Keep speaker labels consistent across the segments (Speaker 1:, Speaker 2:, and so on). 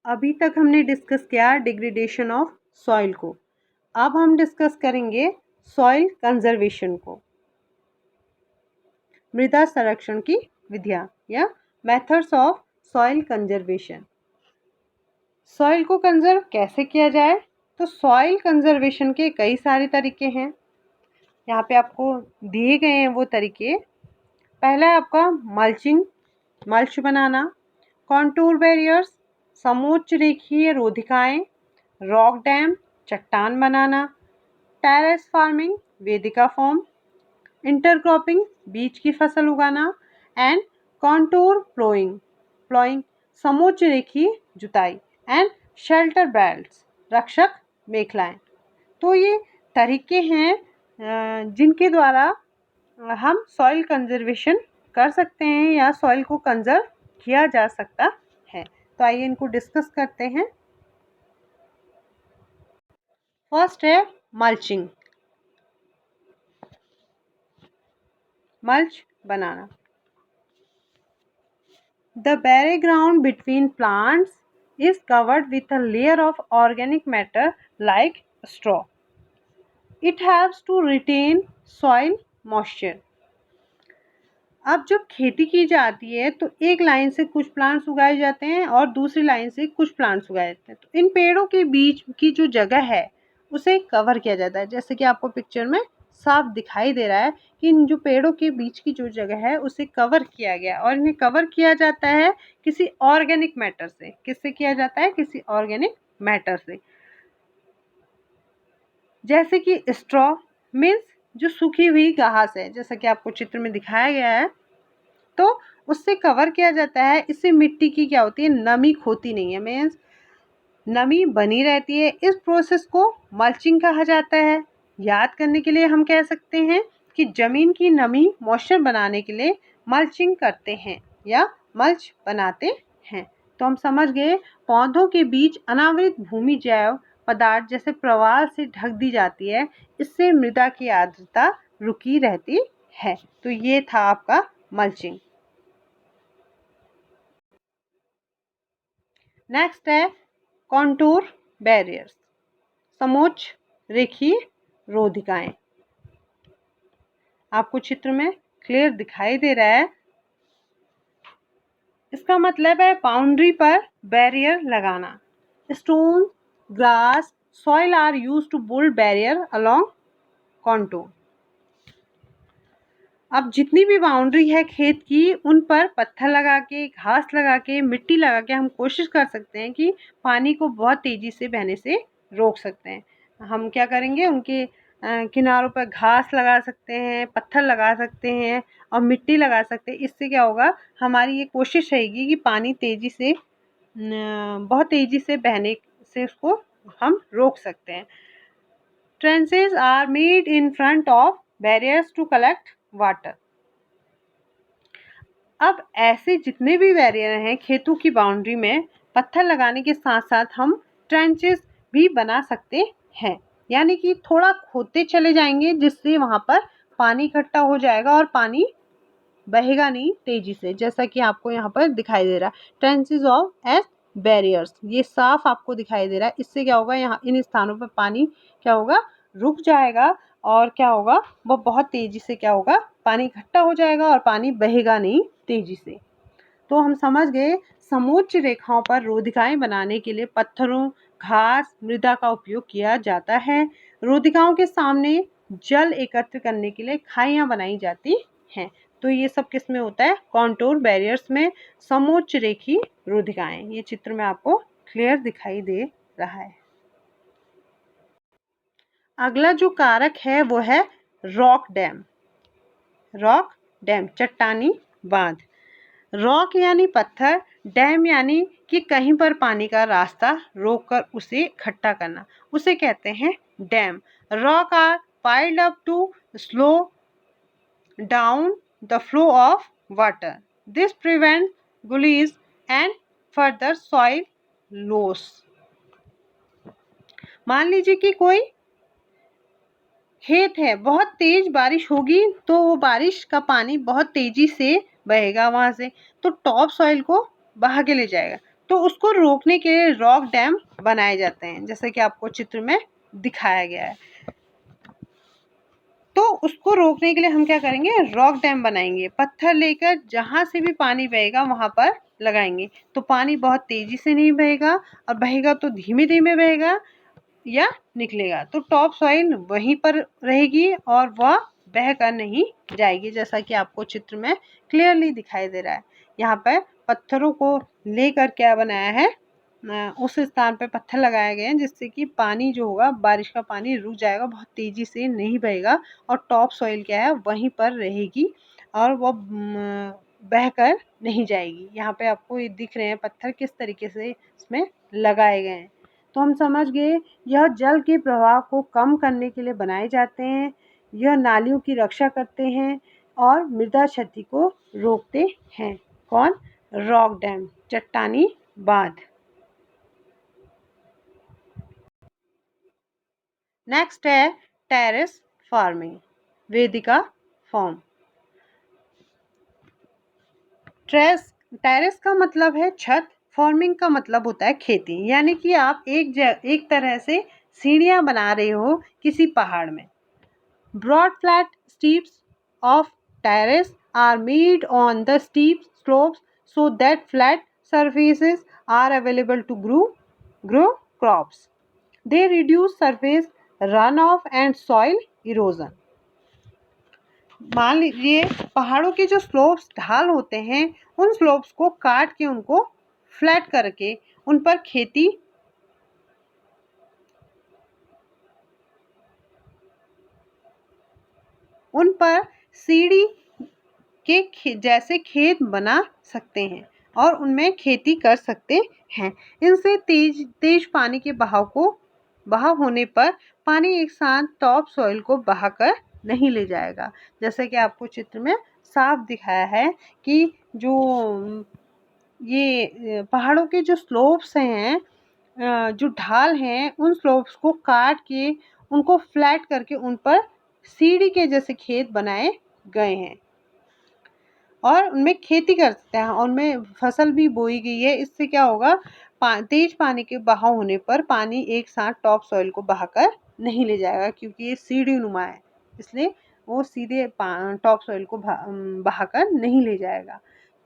Speaker 1: अभी तक हमने डिस्कस किया डिग्रेडेशन ऑफ सॉइल को। अब हम डिस्कस करेंगे सॉइल कंजर्वेशन को, मृदा संरक्षण की विधियां या methods of soil conservation. Soil को कंजर्व कैसे किया जाए? तो सॉइल कंजर्वेशन के कई सारे तरीके हैं। यहाँ पे आपको दिए गए हैं वो तरीके। पहला है आपका मल्च बनाना, कॉन्टूर बैरियर्स, समोच्च रेखीय रोधिकाएं, रॉक डैम, चट्टान बनाना, टेरेस फार्मिंग, वेदिका फॉर्म, इंटरक्रॉपिंग, बीज की फसल उगाना, एंड कॉन्टूर प्लोइंग, समोच्च रेखीय जुताई, एंड शेल्टर बेल्ट्स, रक्षक मेखलाएं। तो ये तरीके हैं जिनके द्वारा हम सॉइल कंजर्वेशन कर सकते हैं या सॉइल को कंजर्व किया जा सकता है। तो आइए इनको डिस्कस करते हैं। फर्स्ट है mulching, mulch banana. The bare ground between plants is covered with a layer of organic matter like straw. It helps to retain soil moisture. अब जब खेती की जाती है तो एक लाइन से कुछ प्लांट्स उगाए जाते हैं और दूसरी लाइन से कुछ प्लांट्स उगाए जाते हैं। तो इन पेड़ों के बीच की जो जगह है उसे कवर किया जाता है। जैसे कि आपको पिक्चर में साफ दिखाई दे रहा है कि इन जो पेड़ों के बीच की जो जगह है उसे कवर किया गया और इन्हें कवर किया जाता है किसी ऑर्गेनिक मैटर से। किससे किया जाता है? किसी ऑर्गेनिक मैटर से। जैसे कि स्ट्रॉ मीन्स जो सूखी हुई घास है, जैसा कि आपको चित्र में दिखाया गया है, तो उससे कवर किया जाता है। इससे मिट्टी की क्या होती है? नमी खोती नहीं है, मीन्स नमी बनी रहती है। इस प्रोसेस को मल्चिंग कहा जाता है। याद करने के लिए हम कह सकते हैं कि जमीन की नमी मॉइस्चर बनाने के लिए मल्चिंग करते हैं या मल्च बनाते हैं। तो हम समझ गए, पौधों के बीच अनावृत भूमि जैव पदार्थ जैसे प्रवाल से ढक दी जाती है। इससे मृदा की आर्द्रता रुकी रहती है। तो ये था आपका मल्चिंग। नेक्स्ट है कॉन्टूर बैरियर्स, समोच्च रेखीय रोधिकाएं। आपको चित्र में क्लियर दिखाई दे रहा है। इसका मतलब है बाउंड्री पर बैरियर लगाना। Stone, grass, soil are used to build barrier along contour. अब जितनी भी बाउंड्री है खेत की, उन पर पत्थर लगा के, घास लगा के, मिट्टी लगा के हम कोशिश कर सकते हैं कि पानी को बहुत तेजी से बहने से रोक सकते हैं। हम क्या करेंगे? उनके किनारों पर घास लगा सकते हैं, पत्थर लगा सकते हैं और मिट्टी लगा सकते हैं। इससे क्या होगा? हमारी ये कोशिश रहेगी कि पानी तेजी से बहुत तेजी से बहने से उसको हम रोक सकते हैं। Trenches are made in front of barriers to collect water. अब ऐसे जितने भी बैरियर हैं खेतों की बाउंड्री में, पत्थर लगाने के साथ साथ हम ट्रेंचेस भी बना सकते हैं। यानी कि थोड़ा खोदते चले जाएंगे जिससे वहां पर पानी इकट्ठा हो जाएगा और पानी बहेगा नहीं तेजी से। जैसा कि आपको यहाँ पर दिखाई दे रहा है, ट्रेंचेस ऑफ एज बैरियर्स, ये साफ आपको दिखाई दे रहा है। इससे क्या होगा? यहाँ इन स्थानों पर पानी क्या होगा? रुक जाएगा और क्या होगा? वो बहुत तेजी से क्या होगा? पानी इकट्ठा हो जाएगा और पानी बहेगा नहीं तेजी से। तो हम समझ गए, समोच्च रेखाओं पर रोधिकाएं बनाने के लिए पत्थरों, घास, मृदा का उपयोग किया जाता है। रोधिकाओं के सामने जल एकत्र करने के लिए खाइयां बनाई जाती हैं। तो ये सब किस में होता है? कॉन्टूर बैरियर्स में, समोच्च रेखीय रोधिकाएं। ये चित्र में आपको क्लियर दिखाई दे रहा है। अगला जो कारक है वो है रॉक डैम। रॉक डैम, चट्टानी बांध। रॉक यानी पत्थर, डैम यानी कि कहीं पर पानी का रास्ता रोककर उसे इकट्ठा करना, उसे कहते हैं dam. Rock are piled up to slow down the flow of water. This prevent gullies and further soil loss. मान लीजिए कि कोई खेत है, बहुत तेज बारिश होगी तो वो बारिश का पानी बहुत तेजी से बहेगा वहां से, तो टॉप सॉइल को बहा के ले जाएगा। तो उसको रोकने के लिए रॉक डैम बनाए जाते हैं, जैसे कि आपको चित्र में दिखाया गया है। तो उसको रोकने के लिए हम क्या करेंगे, रॉक डैम बनाएंगे। पत्थर लेकर जहाँ से भी पानी बहेगा वहाँ पर लगाएंगे, तो पानी बहुत तेजी से नहीं बहेगा, और बहेगा तो धीमे धीमे बहेगा या निकलेगा। तो टॉप सॉइल वहीं पर रहेगी और वह बह कर नहीं जाएगी, जैसा कि आपको चित्र में क्लियरली दिखाई दे रहा है। यहाँ पर पत्थरों को लेकर क्या बनाया है, उस स्थान पर पत्थर लगाए गए हैं, जिससे कि पानी जो होगा, बारिश का पानी रुक जाएगा, बहुत तेजी से नहीं बहेगा, और टॉप सॉइल क्या है वहीं पर रहेगी और वो बहकर नहीं जाएगी। यहाँ पे आपको ये दिख रहे हैं पत्थर किस तरीके से इसमें लगाए गए हैं। तो हम समझ गए, यह जल के प्रवाह को कम करने के लिए बनाए जाते हैं, यह नालियों की रक्षा करते हैं और मृदा क्षति को रोकते हैं। कौन? रॉक डैम, चट्टानी बांध। नेक्स्ट है टेरेस फार्मिंग, वेदिका फॉर्म। टेरेस का मतलब है छत, फार्मिंग का मतलब होता है खेती, यानी कि आप एक तरह से सीढ़ियां बना रहे हो किसी पहाड़ में। Broad flat steps of terrace are made on the steep slopes so that flat surfaces are available to grow crops. They reduce surface runoff and soil erosion. मान लीजिए पहाड़ों के जो स्लोप्स, ढाल होते हैं, उन स्लोप्स को काट के उनको फ्लैट करके उन पर खेती उन पर सीढ़ी के जैसे खेत बना सकते हैं और उनमें खेती कर सकते हैं। इनसे तेज पानी के बहाव होने पर पानी एक साथ टॉप सॉइल को बहाकर नहीं ले जाएगा। जैसे कि आपको चित्र में साफ दिखाया है कि जो ये पहाड़ों के जो स्लोप्स हैं, जो ढाल हैं, उन स्लोप्स को काट के उनको फ्लैट करके उन पर सीढ़ी के जैसे खेत बनाए गए हैं और उनमें खेती कर सकते हैं और उनमें फसल भी बोई गई है। इससे क्या होगा, तेज पानी के बहाव होने पर पानी एक साथ टॉप सॉइल को बहाकर नहीं ले जाएगा, क्योंकि ये सीढ़ी नुमा है, इसलिए वो सीधे टॉप सॉइल को बहाकर नहीं ले जाएगा।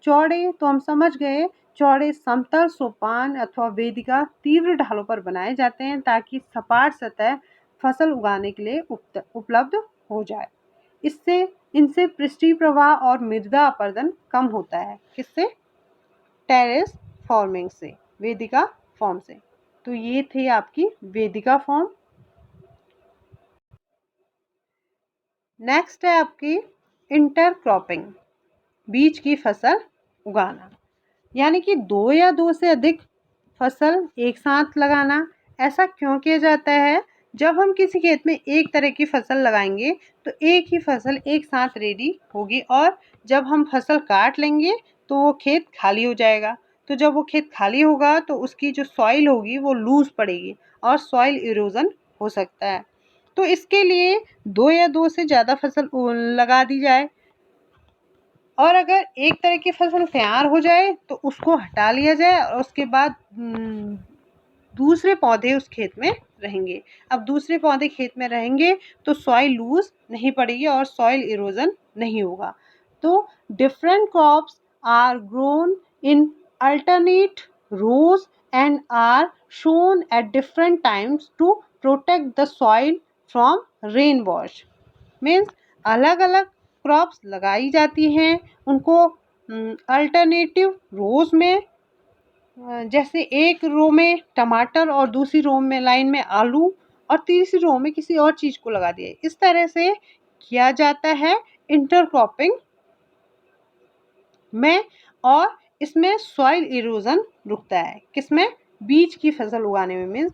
Speaker 1: चौड़े, तो हम समझ गए, चौड़े समतल सोपान अथवा वेदिका तीव्र ढालों पर बनाए जाते हैं ताकि सपाट सतह फसल उगाने के लिए उपलब्ध हो जाए। इनसे पृष्ठीय प्रवाह और मृदा अपरदन कम होता है। किससे? टेरेस फॉर्मिंग से, वेदिका फॉर्म से। तो ये थे आपकी वेदिका फॉर्म। नेक्स्ट है आपकी इंटरक्रॉपिंग, बीज की फसल उगाना, यानी कि दो या दो से अधिक फसल एक साथ लगाना। ऐसा क्यों किया जाता है? जब हम किसी खेत में एक तरह की फसल लगाएंगे तो एक ही फसल एक साथ रेडी होगी, और जब हम फसल काट लेंगे तो वो खेत खाली हो जाएगा। तो जब वो खेत खाली होगा तो उसकी जो सॉइल होगी वो लूज पड़ेगी और सॉइल इरोजन हो सकता है। तो इसके लिए दो या दो से ज़्यादा फसल लगा दी जाए, और अगर एक तरह की फसल तैयार हो जाए तो उसको हटा लिया जाए और उसके बाद दूसरे पौधे उस खेत में रहेंगे। अब दूसरे पौधे खेत में रहेंगे तो सॉइल लूज नहीं पड़ेगी और सॉइल इरोजन नहीं होगा। तो different crops are grown in alternate rows and are sown at different times to protect the soil from rain wash. Means अलग अलग क्रॉप्स लगाई जाती हैं, उनको अल्टरनेटिव रोज में, जैसे एक रो में टमाटर और दूसरी रो में लाइन में आलू और तीसरी रो में किसी और चीज़ को लगा दिया। इस तरह से किया जाता है इंटरक्रॉपिंग में, और इसमें सॉइल इरोजन रुकता है। किसमें? बीज की फसल उगाने में। मीन्स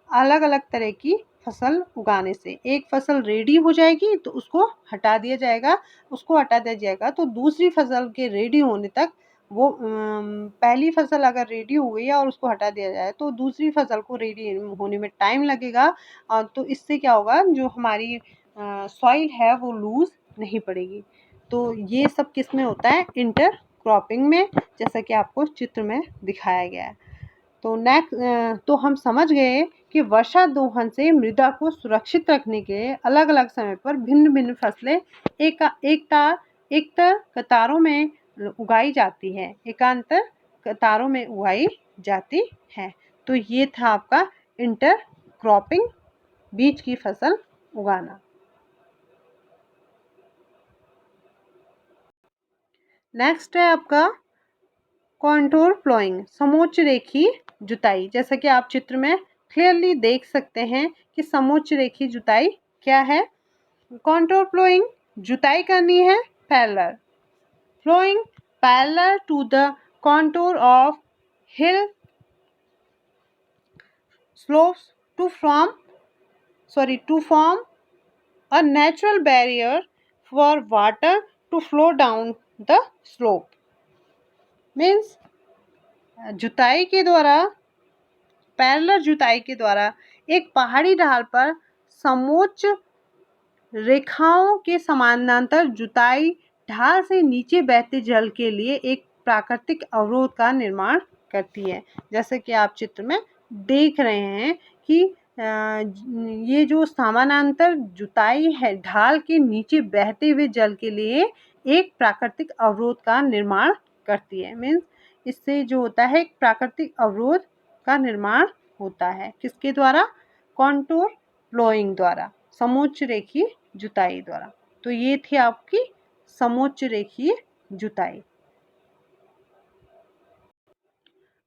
Speaker 1: अलग अलग तरह की फसल उगाने से एक फसल रेडी हो जाएगी तो उसको हटा दिया जाएगा, तो दूसरी फसल के रेडी होने तक वो पहली फसल अगर रेडी हो गई है और उसको हटा दिया जाए तो दूसरी फसल को रेडी होने में टाइम लगेगा, और तो इससे क्या होगा, जो हमारी सॉइल है वो लूज नहीं पड़ेगी। तो ये सब किस में होता है? इंटरक्रॉपिंग में, जैसा कि आपको चित्र में दिखाया गया है। तो हम समझ गए कि वर्षा दोहन से मृदा को सुरक्षित रखने के लिए अलग अलग समय पर भिन्न भिन्न फसलें एकतर कतारों में उगाई जाती है, एकांतर कतारों में उगाई जाती है। तो ये था आपका इंटर क्रॉपिंग, बीज की फसल उगाना। नेक्स्ट है आपका कॉन्टूर प्लोइंग, समोच्च रेखी जुताई। जैसा कि आप चित्र में क्लियरली देख सकते हैं कि समोच्च रेखी जुताई क्या है। कॉन्टूर प्लोइंग, जुताई करनी है parallel, ploughing parallel to the contour of hill slopes to form a natural barrier for water to flow down the slope. Means जुताई के द्वारा, पैरेलल जुताई के द्वारा एक पहाड़ी ढाल पर समोच्च रेखाओं के समानांतर जुताई ढाल से नीचे बहते जल के लिए एक प्राकृतिक अवरोध का निर्माण करती है। जैसे कि आप चित्र में देख रहे हैं कि ये जो समानांतर जुताई है ढाल के नीचे बहते हुए जल के लिए एक प्राकृतिक अवरोध का निर्माण करती है। मीन्स इससे जो होता है एक प्राकृतिक अवरोध का निर्माण होता है। किसके द्वारा? कॉन्टूर प्लोइंग द्वारा, समोच्च रेखीय जुताई द्वारा। तो ये थी आपकी समोच्च रेखीय जुताई।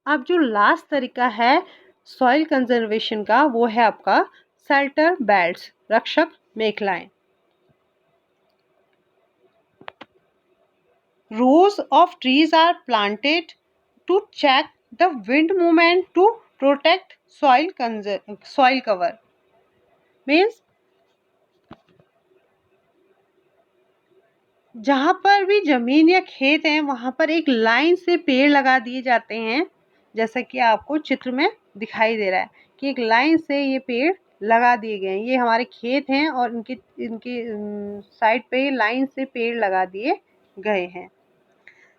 Speaker 1: अब जो लास्ट तरीका है सॉइल कंजर्वेशन का, वो है आपका शेल्टर बेल्ट्स, रक्षक मेखलाएं। Rows of trees are planted to check the wind movement to protect soil cover. Means जहाँ पर भी जमीन या खेत है वहाँ पर एक लाइन से पेड़ लगा दिए जाते हैं। जैसा कि आपको चित्र में दिखाई दे रहा है कि एक लाइन से ये पेड़ लगा दिए गए हैं। ये हमारे खेत हैं और इनके साइड पे लाइन से पेड़ लगा दिए गए हैं,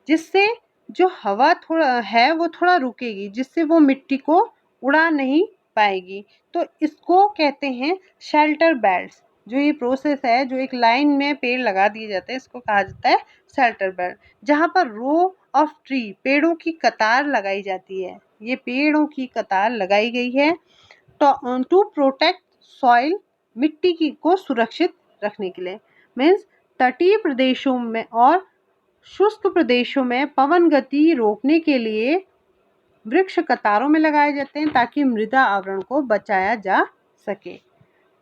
Speaker 1: जिससे जो हवा थोड़ा है वो थोड़ा रुकेगी, जिससे वो मिट्टी को उड़ा नहीं पाएगी। तो इसको कहते हैं शेल्टर बेल्ट्स। जो ये प्रोसेस है, जो एक लाइन में पेड़ लगा दिए जाते हैं, इसको कहा जाता है शेल्टर बेल्ट। जहाँ पर रो ऑफ ट्री, पेड़ों की कतार लगाई जाती है, ये पेड़ों की कतार लगाई गई है टू प्रोटेक्ट सॉइल, मिट्टी की को सुरक्षित रखने के लिए। मीन्स तटीय प्रदेशों में और शुष्क प्रदेशों में पवन गति रोकने के लिए वृक्ष कतारों में लगाए जाते हैं ताकि मृदा आवरण को बचाया जा सके।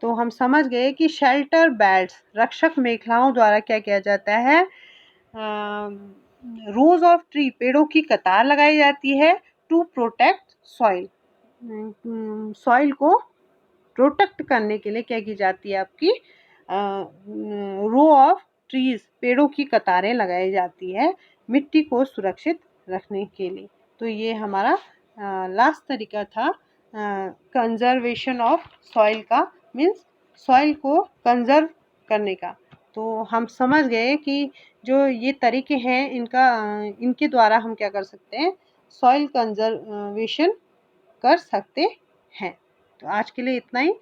Speaker 1: तो हम समझ गए कि शेल्टर बेल्ट्स, रक्षक मेखलाओं द्वारा क्या किया जाता है, रोज ऑफ ट्री, पेड़ों की कतार लगाई जाती है टू प्रोटेक्ट सॉइल, सॉइल को प्रोटेक्ट करने के लिए क्या की जाती है आपकी रो ऑफ ट्रीज, पेड़ों की कतारें लगाई जाती है मिट्टी को सुरक्षित रखने के लिए। तो ये हमारा लास्ट तरीका था कंजर्वेशन ऑफ सॉइल का, मीन्स सॉइल को कंजर्व करने का। तो हम समझ गए कि जो ये तरीके हैं इनके द्वारा हम क्या कर सकते हैं, सॉइल कंजर्वेशन कर सकते हैं। तो आज के लिए इतना ही।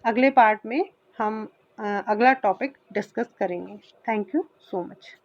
Speaker 1: अगले पार्ट में हम अगला टॉपिक डिस्कस करेंगे। Thank you so much.